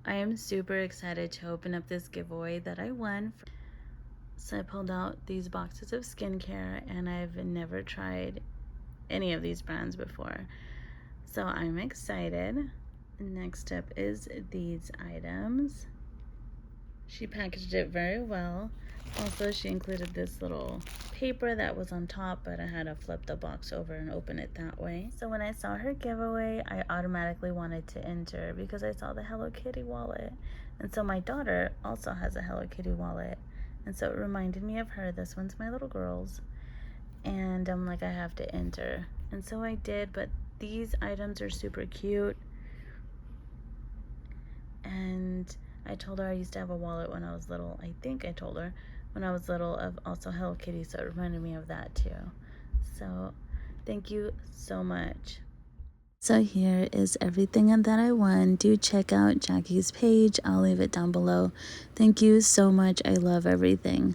I am super excited to open up this giveaway that I won. So I pulled out these boxes of skincare, and I've never tried any of these brands before. So I'm excited. Next up is these items. She packaged it very well. Also, she included this little paper that was on top, but I had to flip the box over and open it that way. So when I saw her giveaway, I automatically wanted to enter because I saw the Hello Kitty wallet. And so my daughter also has a Hello Kitty wallet. And so it reminded me of her. This one's my little girl's. And I'm like, I have to enter. And so I did, but these items are super cute. And I told her I used to have a wallet when I was little. I think I told her when I was little of also Hello Kitty, so it reminded me of that too. So thank you so much. So here is everything that I won. Do check out Jackie's page. I'll leave it down below. Thank you so much. I love everything.